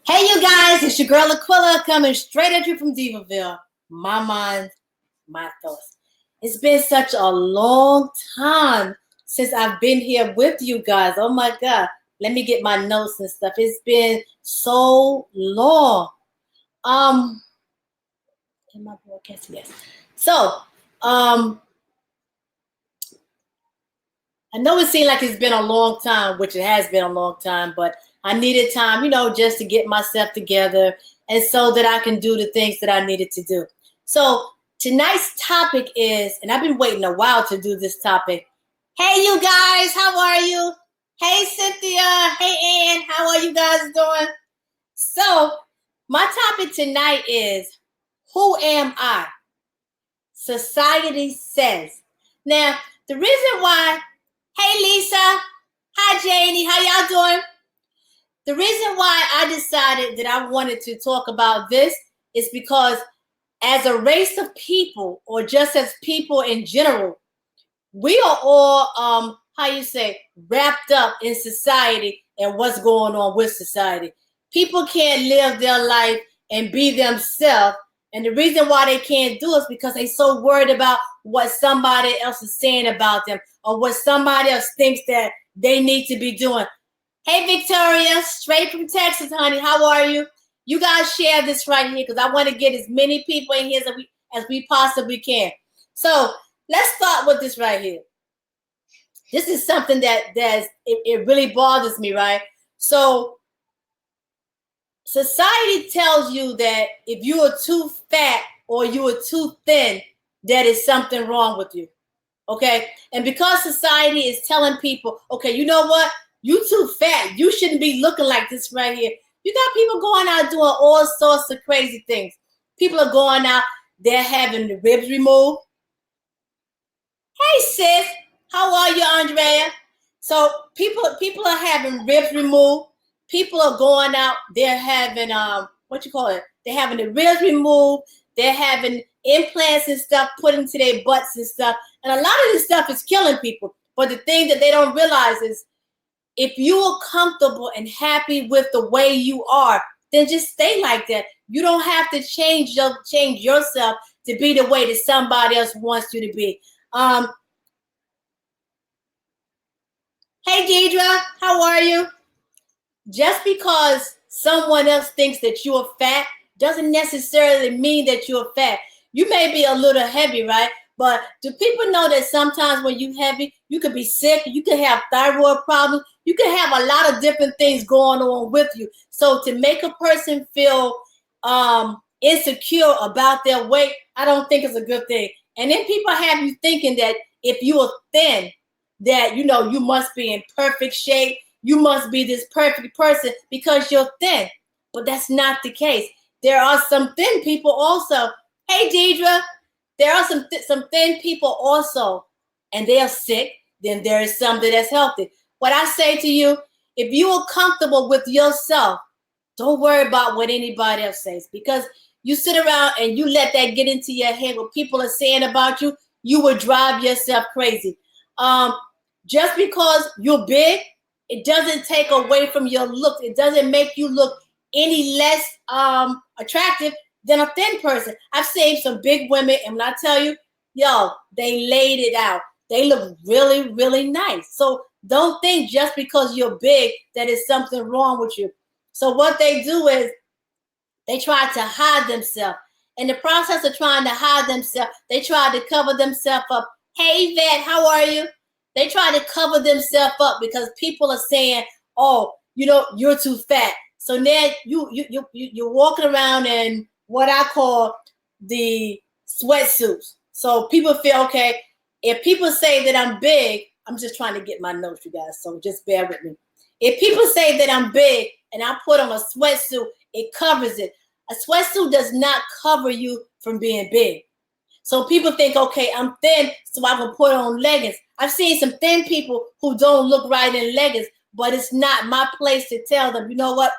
Hey, you guys, it's your girl Aquila coming straight at you from Diva-Villege. My mind, my thoughts. It's been such a long time since I've been here with you guys. Oh my God. Let me get my notes and stuff. It's been so long. Um, in my broadcast, yes. So, um, I know it seemed like it's been a long time, which it has been a long time, but I needed time, just to get myself together and so that I can do the things that I needed to do. So tonight's topic is, and I've been waiting a while to do this topic. Hey, you guys, how are you? Hey, Cynthia. Hey, Ann. How are you guys doing? So my topic tonight is, who am I? Society says. Now, the reason why, hey Lisa, hi Janie, how y'all doing? The reason why I decided that I wanted to talk about this is because as a race of people, or just as people in general, we are all, wrapped up in society and what's going on with society. People can't live their life and be themselves. And the reason why they can't do it is because they're so worried about what somebody else is saying about them or what somebody else thinks that they need to be doing. Hey, Victoria, straight from Texas, honey. How are you? You guys share this right here because I want to get as many people in here as we possibly can. So let's start with this right here. This is something it really bothers me, right? So society tells you that if you are too fat or you are too thin, that is something wrong with you. Okay? And because society is telling people, okay, you know what? You too fat. You shouldn't be looking like this right here. You got people going out doing all sorts of crazy things. People are going out, they're having the ribs removed. Hey sis, how are you, Andrea? So people are having ribs removed. People are going out, they're having They're having the ribs removed, they're having implants and stuff put into their butts and stuff. And a lot of this stuff is killing people. But the thing that they don't realize is if you are comfortable and happy with the way you are, then just stay like that. You don't have to change yourself to be the way that somebody else wants you to be. Hey, Deidre, how are you? Just because someone else thinks that you are fat doesn't necessarily mean that you're fat. You may be a little heavy, right? But do people know that sometimes when you're heavy, you could be sick, you could have thyroid problems, you could have a lot of different things going on with you. So to make a person feel insecure about their weight, I don't think it's a good thing. And then people have you thinking that if you are thin, that you must be in perfect shape, you must be this perfect person because you're thin. But that's not the case. There are some thin people also. Hey, Deidre, there are some thin people also, and they are sick. Then there is some that's healthy. What I say to you, if you are comfortable with yourself, don't worry about what anybody else says, because you sit around and you let that get into your head, what people are saying about you, you will drive yourself crazy. Just because you're big, it doesn't take away from your look. It doesn't make you look any less attractive than a thin person. I've seen some big women, and when I tell you, they laid it out. They look really, really nice. So don't think just because you're big that is something wrong with you. So what they do is they try to hide themselves. In the process of trying to hide themselves, they try to cover themselves up. Hey, Vet, how are you? They try to cover themselves up because people are saying, "Oh, you're too fat." So now you're walking around in what I call the sweatsuits. So people feel, okay, if people say that I'm big, I'm just trying to get my notes, you guys. So just bear with me. If people say that I'm big and I put on a sweatsuit, it covers it. A sweatsuit does not cover you from being big. So people think, okay, I'm thin, so I can put on leggings. I've seen some thin people who don't look right in leggings, but it's not my place to tell them, you know what?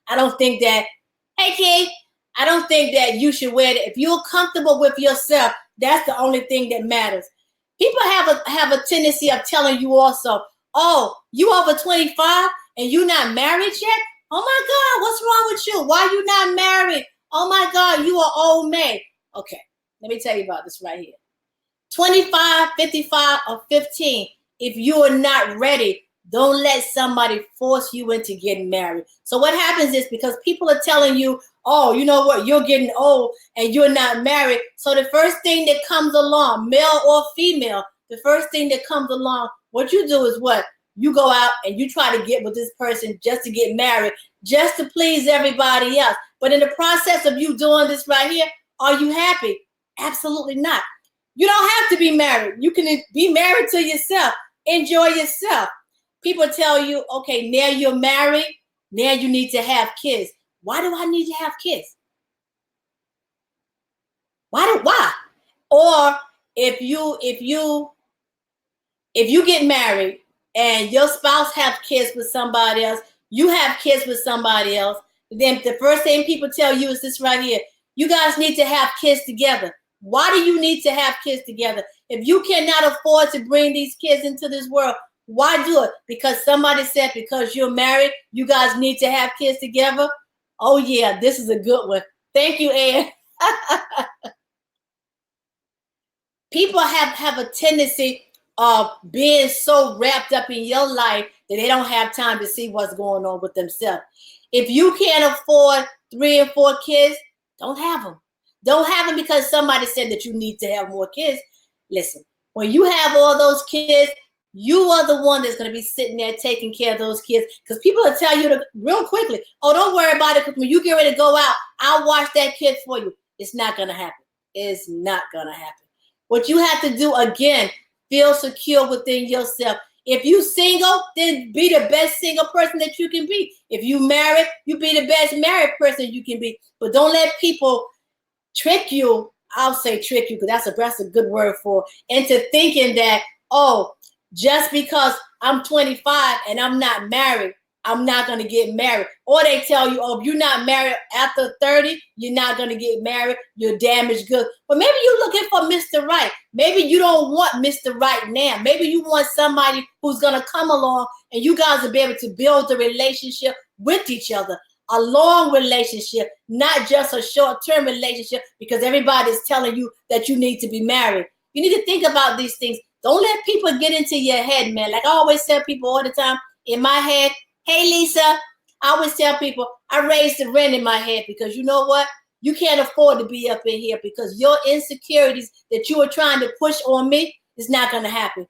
I don't think that, hey, kid, I don't think that you should wear it. If you're comfortable with yourself, that's the only thing that matters. People have a tendency of telling you also, oh, you over 25 and you not married yet? Oh my God, what's wrong with you? Why are you not married? Oh my God, you are old maid. Okay, let me tell you about this right here. 25, 55, or 15. If you are not ready, don't let somebody force you into getting married. So what happens is, because people are telling you, oh, you know what, you're getting old and you're not married. So the first thing that comes along, male or female, the first thing that comes along, what you do is what? You go out and you try to get with this person just to get married, just to please everybody else. But in the process of you doing this right here, are you happy? Absolutely not. You don't have to be married. You can be married to yourself. Enjoy yourself. People tell you, okay, now you're married, now you need to have kids. Why do I need to have kids? Why? Or if you get married and your spouse have kids with somebody else, you have kids with somebody else, then the first thing people tell you is this right here. You guys need to have kids together. Why do you need to have kids together? If you cannot afford to bring these kids into this world, why do it? Because somebody said because you're married, you guys need to have kids together. Oh yeah, this is a good one. Thank you, Ann. People have a tendency of being so wrapped up in your life that they don't have time to see what's going on with themselves. If you can't afford 3 or 4 kids, don't have them. Don't have them because somebody said that you need to have more kids. Listen, when you have all those kids, you are the one that's going to be sitting there taking care of those kids, because people will tell you real quickly, oh, don't worry about it, because when you get ready to go out, I'll watch that kid for you. It's not going to happen. It's not going to happen. What you have to do, again, feel secure within yourself. If you single, then be the best single person that you can be. If you married, you be the best married person you can be. But don't let people trick you. I'll say trick you, because that's a good word for, into thinking that, oh, just because I'm 25 and I'm not married, I'm not going to get married. Or they tell you, oh, if you're not married after 30, you're not going to get married. You're damaged goods. But maybe you're looking for Mr. Right. Maybe you don't want Mr. Right now. Maybe you want somebody who's going to come along and you guys will be able to build a relationship with each other. A long relationship, not just a short-term relationship, because everybody's telling you that you need to be married. You need to think about these things. Don't let people get into your head, man. Like I always tell people all the time, in my head, hey, Lisa, I always tell people, I raised the rent in my head, because you know what? You can't afford to be up in here, because your insecurities that you are trying to push on me is not going to happen.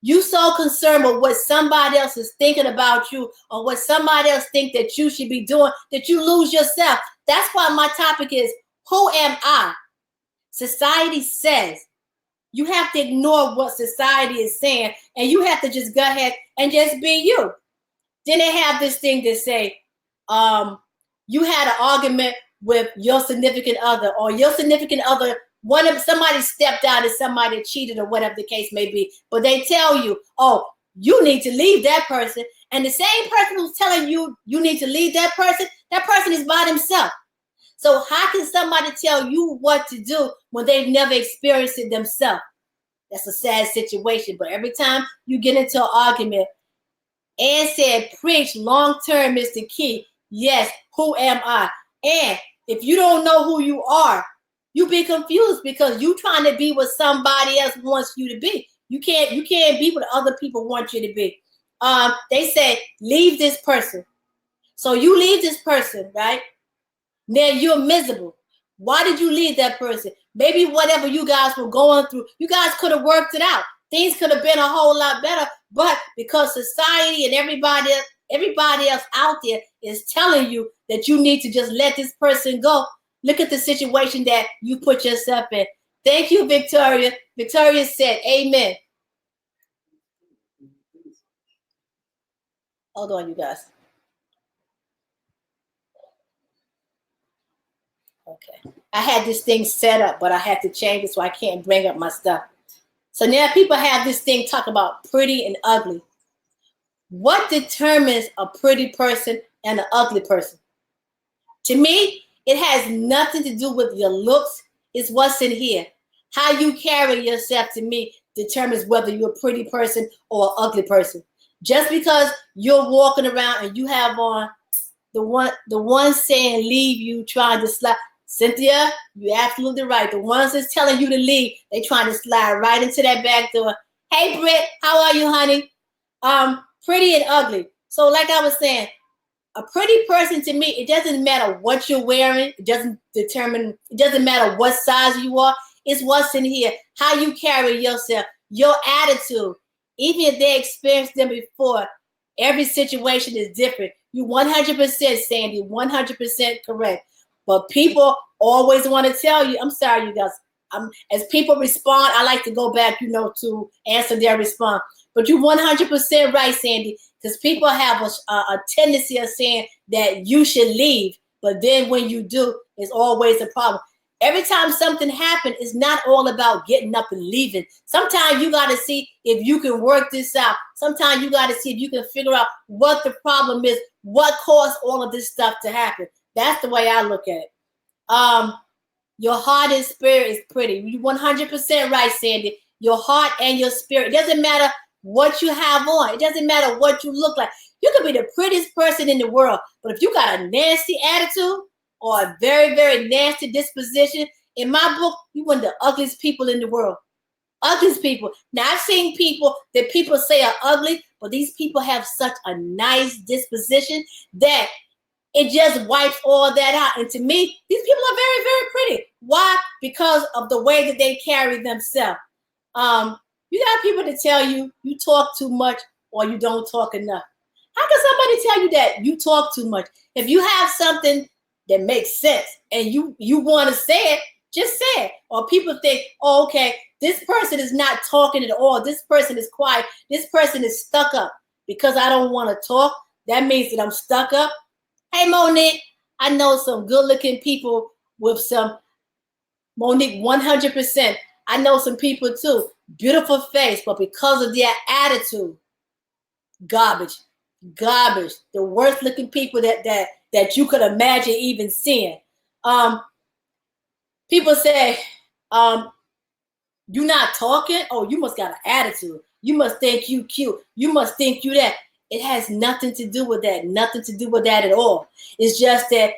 You so concerned with what somebody else is thinking about you, or what somebody else think that you should be doing, that you lose yourself. That's why my topic is, who am I? Society says. You have to ignore what society is saying, and you have to just go ahead and just be you. Then they have this thing that say, you had an argument with your significant other, or your significant other, somebody stepped out and somebody cheated, or whatever the case may be. But they tell you, oh, you need to leave that person. And the same person who's telling you you need to leave that person is by themselves. So how can somebody tell you what to do when they've never experienced it themselves? That's a sad situation. But every time you get into an argument, Ann said, preach, long-term is the key. Yes, who am I? And if you don't know who you are, you be confused, because you trying to be what somebody else wants you to be. You can't be what other people want you to be. They said, leave this person. So you leave this person, right? Now you're miserable. Why did you leave that person? Maybe whatever you guys were going through, you guys could have worked it out. Things could have been a whole lot better, but because society and everybody else out there is telling you that you need to just let this person go, look at the situation that you put yourself in. Thank you, Victoria. Victoria said, amen. Hold on, you guys. Okay. I had this thing set up, but I had to change it, so I can't bring up my stuff. So now people have this thing talk about pretty and ugly. What determines a pretty person and an ugly person? To me, it has nothing to do with your looks. It's what's in here. How you carry yourself, to me, determines whether you're a pretty person or an ugly person. Just because you're walking around and you have on the ones saying leave you, trying to slide. Cynthia, you're absolutely right. The ones that's telling you to leave, they trying to slide right into that back door. Hey, Britt, how are you, honey? Pretty and ugly. So like I was saying, a pretty person to me, it doesn't matter what you're wearing. It doesn't matter what size you are. It's what's in here, how you carry yourself, your attitude. Even if they experienced them before, every situation is different. You 100%, Sandy, 100% correct. But people always want to tell you, I'm sorry, you guys. As people respond, I like to go back, to answer their response. But you're 100% right, Sandy, because people have a tendency of saying that you should leave. But then when you do, it's always a problem. Every time something happens, it's not all about getting up and leaving. Sometimes you got to see if you can work this out. Sometimes you got to see if you can figure out what the problem is, what caused all of this stuff to happen. That's the way I look at it. Your heart and spirit is pretty. You're 100% right, Sandy. Your heart and your spirit. It doesn't matter what you have on. It doesn't matter what you look like. You could be the prettiest person in the world, but if you got a nasty attitude or a very, very nasty disposition, in my book, you're one of the ugliest people in the world. Ugliest people. Now, I've seen people that people say are ugly, but these people have such a nice disposition that it just wipes all that out. And to me, these people are very, very pretty. Why? Because of the way that they carry themselves. You got people to tell you talk too much or you don't talk enough. How can somebody tell you that you talk too much? If you have something that makes sense and you want to say it, just say it. Or people think, oh, okay, this person is not talking at all. This person is quiet. This person is stuck up. Because I don't want to talk, that means that I'm stuck up. Hey, Monique, I know some good-looking people with some, Monique, 100%. I know some people too, beautiful face, but because of their attitude, garbage. The worst-looking people that you could imagine even seeing. People say, you're not talking? Oh, you must got an attitude. You must think you cute. You must think you that. It has nothing to do with that. Nothing to do with that at all. It's just that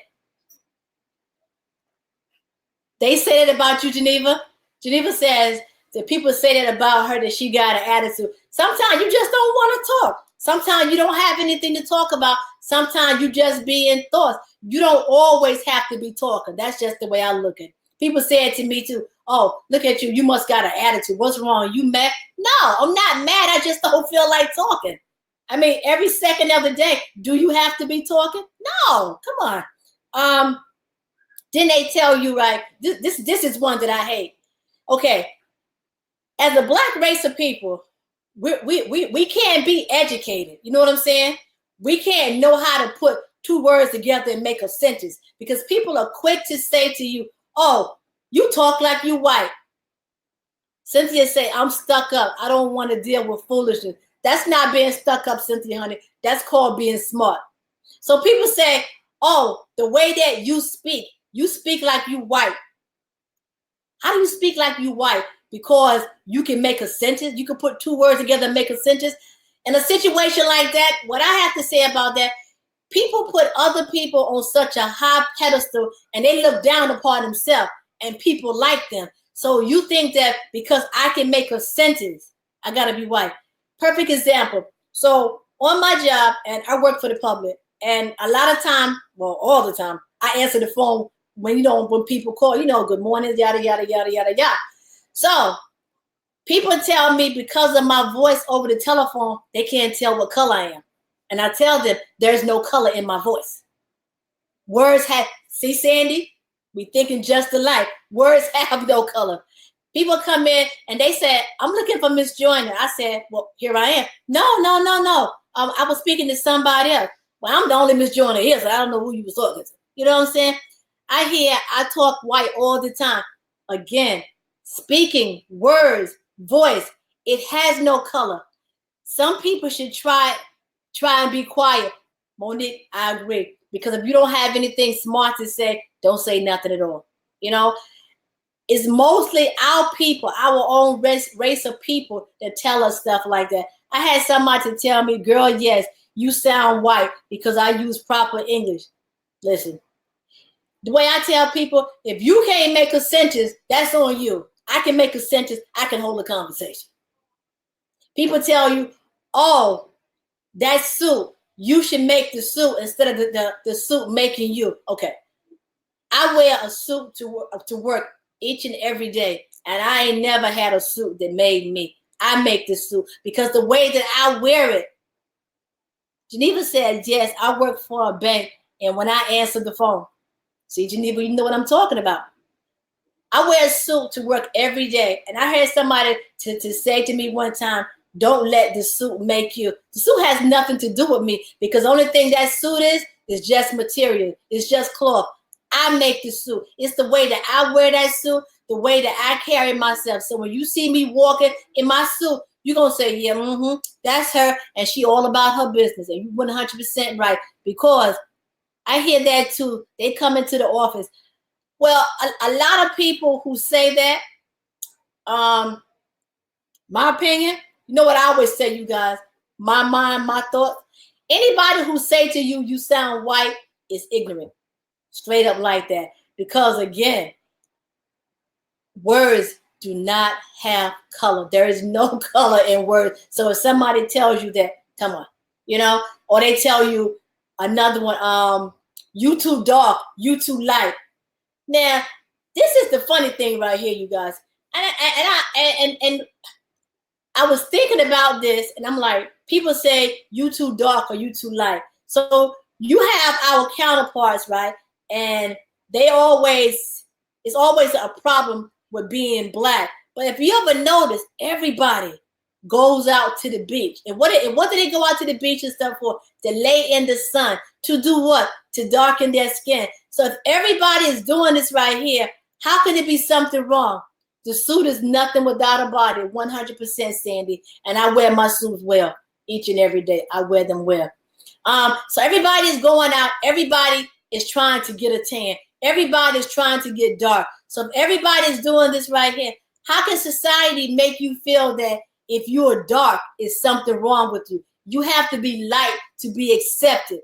they say that about you, Geneva. Geneva says that people say that about her, that she got an attitude. Sometimes you just don't want to talk. Sometimes you don't have anything to talk about. Sometimes you just be in thoughts. You don't always have to be talking. That's just the way I look at it. People say it to me too. Oh, look at you. You must got an attitude. What's wrong? You mad? No, I'm not mad. I just don't feel like talking. I mean, every second of the day, do you have to be talking? No, come on. Then they tell you, right, this is one that I hate. Okay, as a black race of people, we can't be educated. You know what I'm saying? We can't know how to put two words together and make a sentence because people are quick to say to you, oh, you talk like you white. Cynthia say, I'm stuck up. I don't want to deal with foolishness. That's not being stuck up, Cynthia, honey. That's called being smart. So people say, oh, the way that you speak like you white. How do you speak like you white? Because you can make a sentence. You can put two words together and make a sentence. In a situation like that, what I have to say about that, people put other people on such a high pedestal and they look down upon themselves and people like them. So you think that because I can make a sentence, I got to be white. Perfect example. So on my job, and I work for the public, and a lot of time, well, all the time, I answer the phone when people call, good morning, yada, yada, yada, yada, yada. So people tell me because of my voice over the telephone, they can't tell what color I am. And I tell them there's no color in my voice. Words have, see, Sandy, we thinking just alike. Words have no color. People come in and they said, I'm looking for Miss Joyner. I said, well, here I am. No. I was speaking to somebody else. Well, I'm the only Miss Joyner here, so I don't know who you was talking to. You know what I'm saying? I talk white all the time. Again, speaking, words, voice, it has no color. Some people should try and be quiet. Monique, I agree. Because if you don't have anything smart to say, don't say nothing at all. It's mostly our people, our own race of people that tell us stuff like that. I had somebody to tell me, girl, yes, you sound white because I use proper English. Listen, the way I tell people, if you can't make a sentence, that's on you. I can make a sentence. I can hold a conversation. People tell you, oh, that suit, you should make the suit instead of the suit making you. Okay. I wear a suit to work each and every day, and I ain't never had a suit that made me. I make this suit because the way that I wear it. Geneva said, yes, I work for a bank, and when I answer the phone, see, Geneva, you know what I'm talking about. I wear a suit to work every day, and I heard somebody to say to me one time, don't let the suit make you. The suit has nothing to do with me because the only thing that suit is just material. It's just cloth. I make the suit. It's the way that I wear that suit, the way that I carry myself. So when you see me walking in my suit, you're going to say, yeah, that's her, and she all about her business. And you're 100% right because I hear that too. They come into the office. Well, a lot of people who say that, my opinion, you know what I always say, you guys, my mind, my thoughts. Anybody who say to you, you sound white is ignorant. Straight up like that. Because again, words do not have color. There is no color in words. So if somebody tells you that, come on, or they tell you another one, you too dark, you too light. Now, this is the funny thing right here, you guys. And I was thinking about this, and I'm like, people say you too dark or you too light. So you have our counterparts, right? And it's always a problem with being black. But if you ever notice, everybody goes out to the beach. And what do they go out to the beach and stuff for? To lay in the sun. To do what? To darken their skin. So if everybody is doing this right here, how can it be something wrong? The suit is nothing without a body, 100%, Sandy. And I wear my suits well each and every day. I wear them well. So everybody is going out. Everybody is trying to get a tan. Everybody is trying to get dark. So if everybody is doing this right here, how can society make you feel that if you're dark, is something wrong with you? You have to be light to be accepted.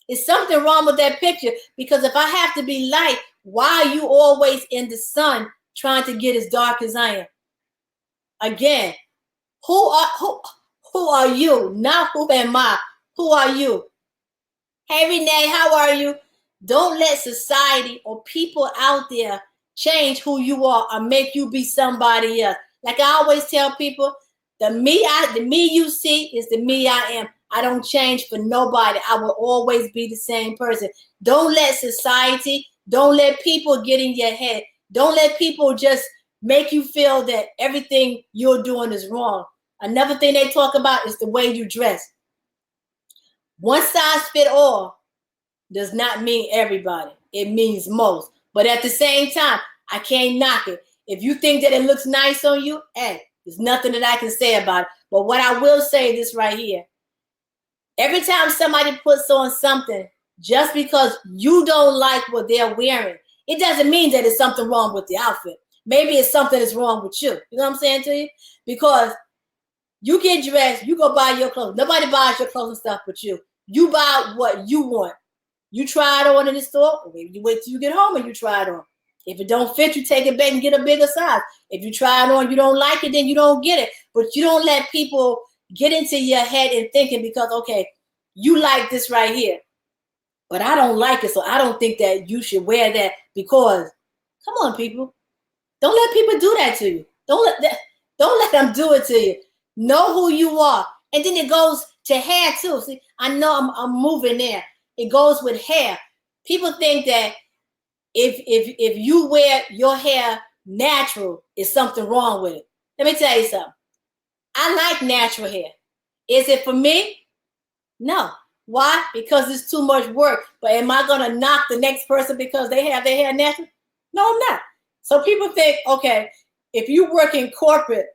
Is something wrong with that picture? Because if I have to be light, why are you always in the sun trying to get as dark as I am? Again, who are you? Not who am I? Who are you? Hey, Renee, how are you? Don't let society or people out there change who you are or make you be somebody else. Like I always tell people, the me you see is the me I am. I don't change for nobody. I will always be the same person. Don't let society, don't let people get in your head. Don't let people just make you feel that everything you're doing is wrong. Another thing they talk about is the way you dress. One size fit all does not mean everybody. It means most. But at the same time, I can't knock it. If you think that it looks nice on you, hey, there's nothing that I can say about it. But what I will say this right here. Every time somebody puts on something, just because you don't like what they're wearing, it doesn't mean that it's something wrong with the outfit. Maybe it's something that's wrong with you. You know what I'm saying to you? Because you get dressed, you go buy your clothes. Nobody buys your clothes and stuff but you. You buy what you want. You try it on in the store, or maybe you wait till you get home and you try it on. If it don't fit, you take it back and get a bigger size. If you try it on, you don't like it, then you don't get it. But you don't let people get into your head and thinking because, okay, you like this right here, but I don't like it, so I don't think that you should wear that because, come on, people. Don't let people do that to you. Don't let them do it to you. Know who you are. And then it goes to hair too. See, I know I'm moving there. It goes with hair. People think that if you wear your hair natural, is something wrong with it. Let me tell you something. I like natural hair. Is it for me? No. Why? Because it's too much work. But am I going to knock the next person because they have their hair natural? No, I'm not. So people think, okay, if you work in corporate,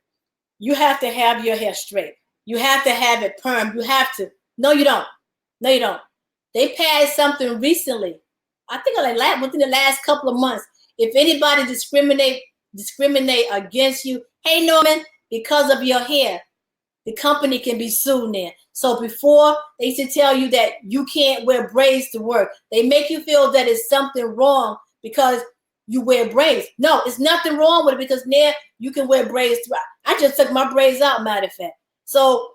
you have to have your hair straight. You have to have it permed. You have to. No, you don't. No, you don't. They passed something recently. I think like within the last couple of months. If anybody discriminate against you, hey Norman, because of your hair, the company can be sued now. So before, they used to tell you that you can't wear braids to work. They make you feel that it's something wrong because you wear braids. No, it's nothing wrong with it because now you can wear braids. I just took my braids out, matter of fact. So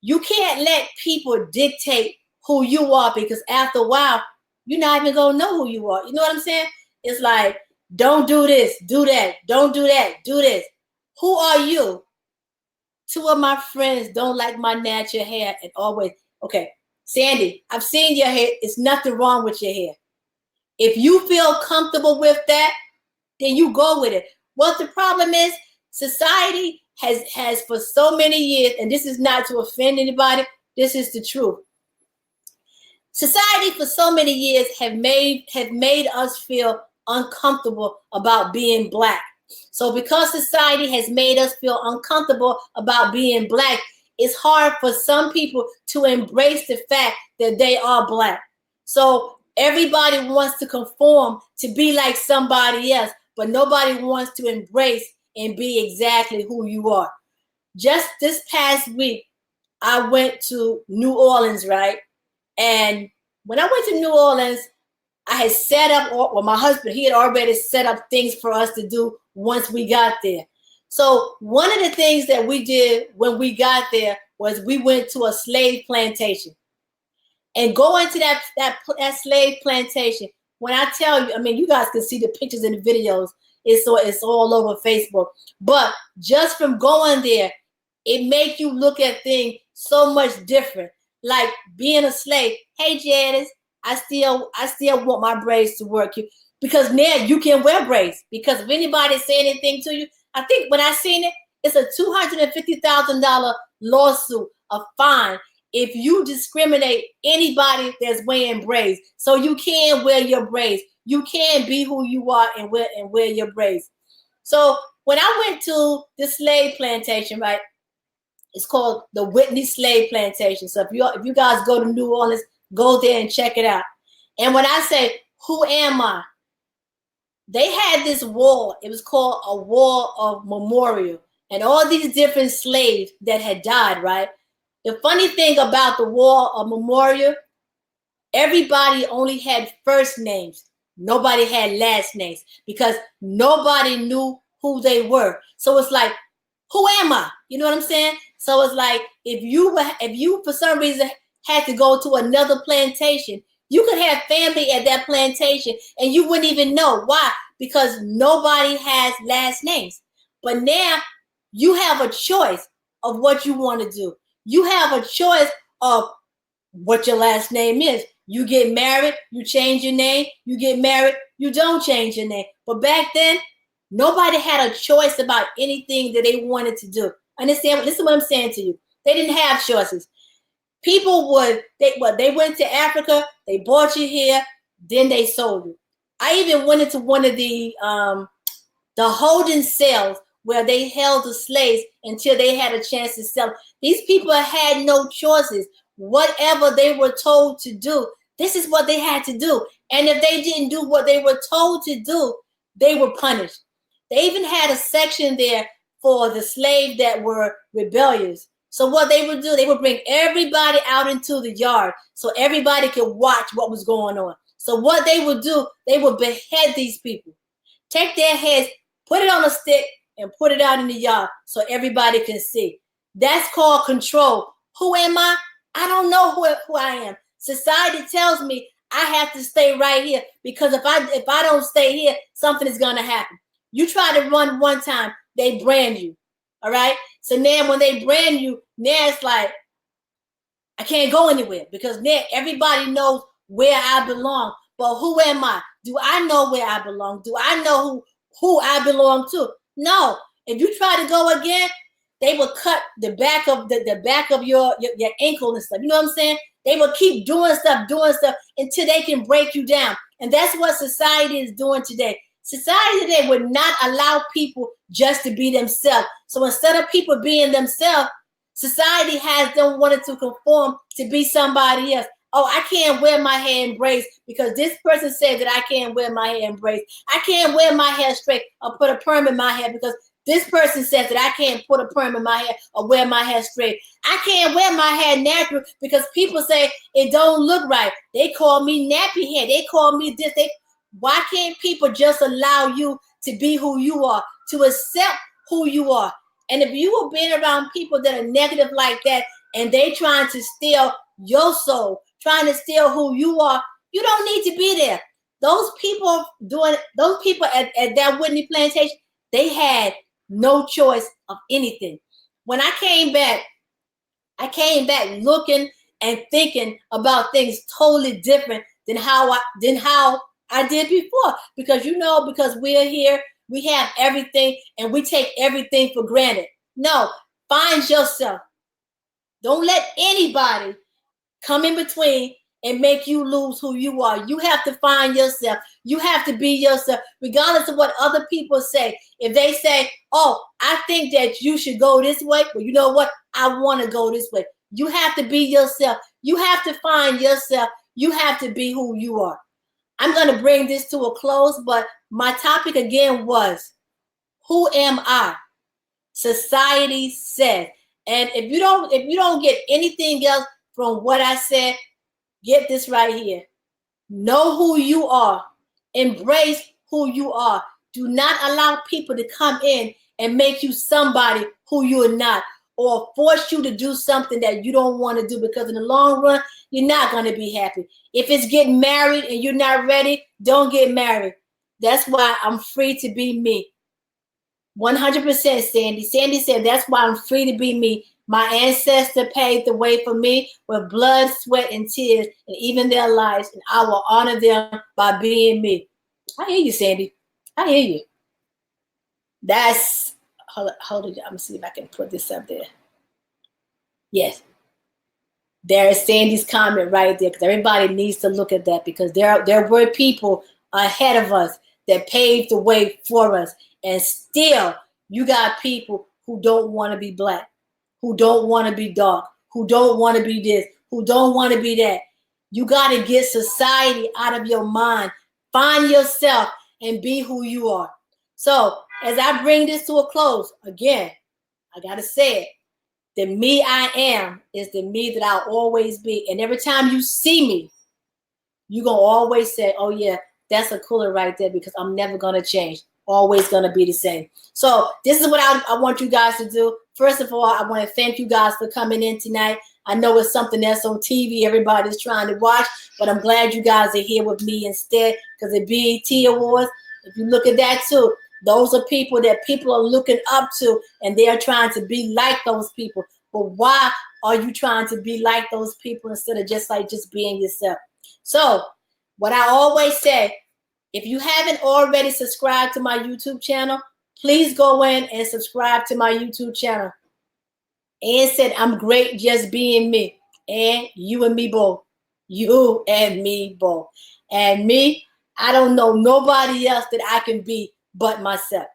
you can't let people dictate who you are because after a while, you're not even going to know who you are. You know what I'm saying? It's like, don't do this, do that. Don't do that, do this. Who are you? Two of my friends don't like my natural hair and always, okay, Sandy, I've seen your hair. It's nothing wrong with your hair. If you feel comfortable with that, then you go with it. What the problem is, society has for so many years, and this is not to offend anybody, this is the truth. Society for so many years have made us feel uncomfortable about being black. So because society has made us feel uncomfortable about being black, it's hard for some people to embrace the fact that they are black. So everybody wants to conform to be like somebody else, but nobody wants to embrace and be exactly who you are. Just this past week, I went to New Orleans, right? And when I went to New Orleans, I had set up, well, my husband, he had already set up things for us to do once we got there. So one of the things that we did when we got there was we went to a slave plantation. And going to that slave plantation, when I tell you, I mean, you guys can see the pictures and the videos. It's all over Facebook. But just from going there, it makes you look at things so much different. Like being a slave. Hey, Janice, I still want my braids to work. Because now you can wear braids. Because if anybody say anything to you, I think when I seen it, it's a $250,000 lawsuit, a fine, if you discriminate anybody that's wearing braids. So you can wear your braids. You can be who you are and wear your braids. So when I went to the slave plantation, right, it's called the Whitney Slave Plantation. So if you guys go to New Orleans, go there and check it out. And when I say, who am I? They had this wall. It was called a wall of memorial. And all these different slaves that had died, right? The funny thing about the wall of memorial, everybody only had first names. Nobody had last names because nobody knew who they were. So it's like, who am I? You know what I'm saying? So it's like if you for some reason had to go to another plantation, you could have family at that plantation and you wouldn't even know. Why? Because nobody has last names. But now you have a choice of what you want to do. You have a choice of what your last name is. You get married, you change your name. You get married, you don't change your name. But back then, nobody had a choice about anything that they wanted to do. Understand? Listen to what I'm saying to you. They didn't have choices. People they went to Africa, they bought you here, then they sold you. I even went into one of the holding cells where they held the slaves until they had a chance to sell. These people had no choices. Whatever they were told to do, this is what they had to do. And if they didn't do what they were told to do, they were punished. They even had a section there for the slaves that were rebellious. So what they would do, they would bring everybody out into the yard so everybody could watch what was going on. So what they would do, they would behead these people, take their heads, put it on a stick, and put it out in the yard so everybody can see. That's called control. Who am I? I don't know who I am. Society tells me I have to stay right here because if I don't stay here, something is going to happen. You try to run one time, they brand you. All right? So now when they brand you, now it's like, I can't go anywhere because now everybody knows where I belong. But who am I? Do I know where I belong? Do I know who I belong to? No. If you try to go again, they will cut the back of your ankle and stuff. You know what I'm saying? They will keep doing stuff until they can break you down. And that's what society is doing today. Society today would not allow people just to be themselves. So instead of people being themselves, society has them wanting to conform to be somebody else. Oh, I can't wear my hair in braids because this person said that I can't wear my hair in braids. I can't wear my hair straight or put a perm in my hair because This person says that I can't put a perm in my hair or wear my hair straight. I can't wear my hair natural because people say it don't look right. They call me nappy hair. They call me this. Why can't people just allow you to be who you are, to accept who you are? And if you have been around people that are negative like that and they trying to steal your soul, trying to steal who you are, you don't need to be there. Those people at that Whitney plantation, they had no choice of anything. When I came back looking and thinking about things totally different than how I did before. Because because we're here, we have everything and we take everything for granted. No, find yourself. Don't let anybody come in between and make you lose who you are. You have to find yourself. You have to be yourself, regardless of what other people say. If they say, oh, I think that you should go this way, well, you know what? I want to go this way. You have to be yourself. You have to find yourself. You have to be who you are. I'm going to bring this to a close, but my topic again was, who am I? Society said. And if you don't get anything else from what I said, get this right here. Know who you are. Embrace who you are. Do not allow people to come in and make you somebody who you're not, or force you to do something that you don't want to do, because in the long run, you're not going to be happy. If it's getting married and you're not ready, don't get married. That's why I'm free to be me. 100% Sandy. Sandy said, that's why I'm free to be me. My ancestor paved the way for me with blood, sweat, and tears, and even their lives, and I will honor them by being me. I hear you, Sandy. I hear you. That's, hold on. I'm going to see if I can put this up there. Yes. There is Sandy's comment right there, because everybody needs to look at that, because there were people ahead of us that paved the way for us. And still, you got people who don't want to be black, who don't want to be dark, who don't want to be this, who don't want to be that. You got to get society out of your mind. Find yourself and be who you are. So as I bring this to a close, again, I got to say it. The me I am is the me that I'll always be. And every time you see me, you're going to always say, oh, yeah, that's a cooler right there, because I'm never going to change. Always going to be the same. So this is what I want you guys to do. First of all, I want to thank you guys for coming in tonight. I know it's something that's on TV everybody's trying to watch, but I'm glad you guys are here with me instead, because the BET Awards, if you look at that too, those are people that people are looking up to, and they are trying to be like those people. But why are you trying to be like those people instead of just being yourself? So what I always say, if you haven't already subscribed to my YouTube channel, please go in and subscribe to my YouTube channel. And said, I'm great just being me. And you and me both. You and me both. And me, I don't know nobody else that I can be but myself.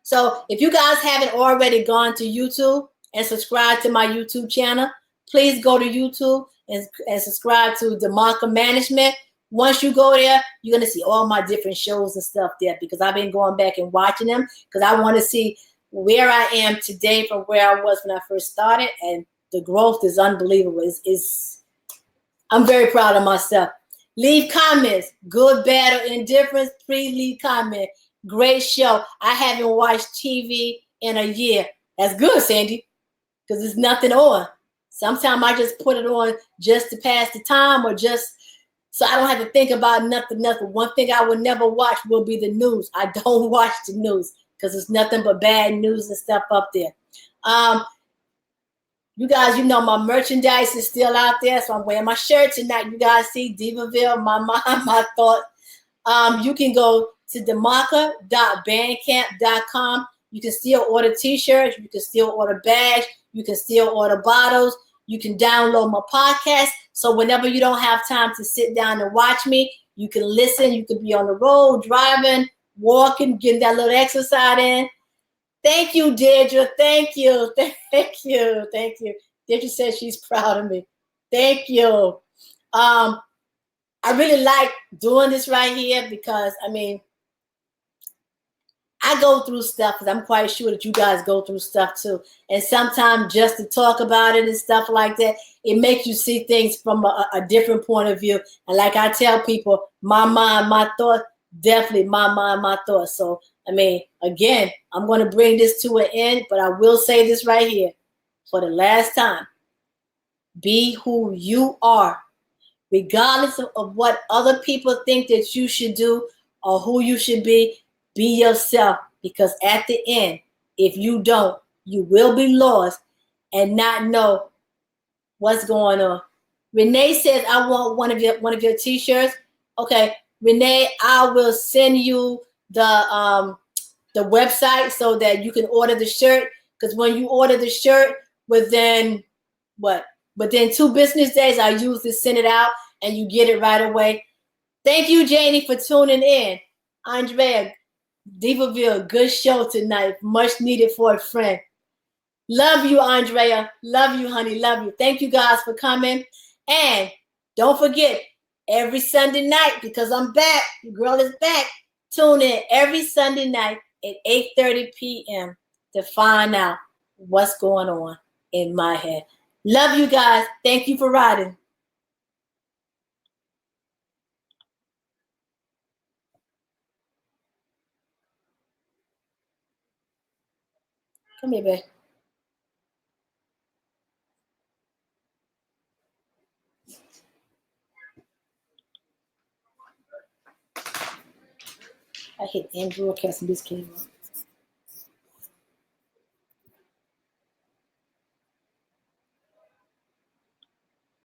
So if you guys haven't already gone to YouTube and subscribed to my YouTube channel, please go to YouTube and subscribe to DeMarca Management. Once you go there, you're going to see all my different shows and stuff there, because I've been going back and watching them, because I want to see where I am today from where I was when I first started. And the growth is unbelievable. I'm very proud of myself. Leave comments, good, bad, or indifference. Please leave comment. Great show. I haven't watched TV in a year. That's good, Sandy, because there's nothing on. Sometimes I just put it on just to pass the time, or just so I don't have to think about nothing. One thing I will never watch will be the news. I don't watch the news, because it's nothing but bad news and stuff up there. You guys, my merchandise is still out there, so I'm wearing my shirt tonight. You guys see Diva-Villege, my mind, my thought. You can go to demarca.bandcamp.com. You can still order t-shirts. You can still order bags. You can still order bottles. You can download my podcast. So whenever you don't have time to sit down and watch me, you can listen. You could be on the road, driving, walking, getting that little exercise in. Thank you, Deirdre. Thank you. Thank you. Thank you. Deirdre says she's proud of me. Thank you. I really like doing this right here, because, I I go through stuff because I'm quite sure that you guys go through stuff too. And sometimes just to talk about it and stuff like that, it makes you see things from a different point of view. And like I tell people, my mind, my thoughts, definitely my mind, my thoughts. So, I mean, again, I'm going to bring this to an end, but I will say this right here for the last time. Be who you are, regardless of what other people think that you should do or who you should be. Be yourself, because at the end, if you don't, you will be lost and not know what's going on. Renee says, I want one of your t-shirts. Okay, Renee, I will send you the website so that you can order the shirt. Because when you order the shirt, within what? Within 2 business days, I usually send it out and you get it right away. Thank you, Janie, for tuning in. Andrea, Diva-Villege, good show tonight. Much needed for a friend. Love you, Andrea. Love you, honey. Love you. Thank you guys for coming. And don't forget, every Sunday night, because I'm back, the girl is back, tune in every Sunday night at 8:30 p.m. to find out what's going on in my head. Love you guys. Thank you for riding. Come here, babe. I hit end broadcast and this came up.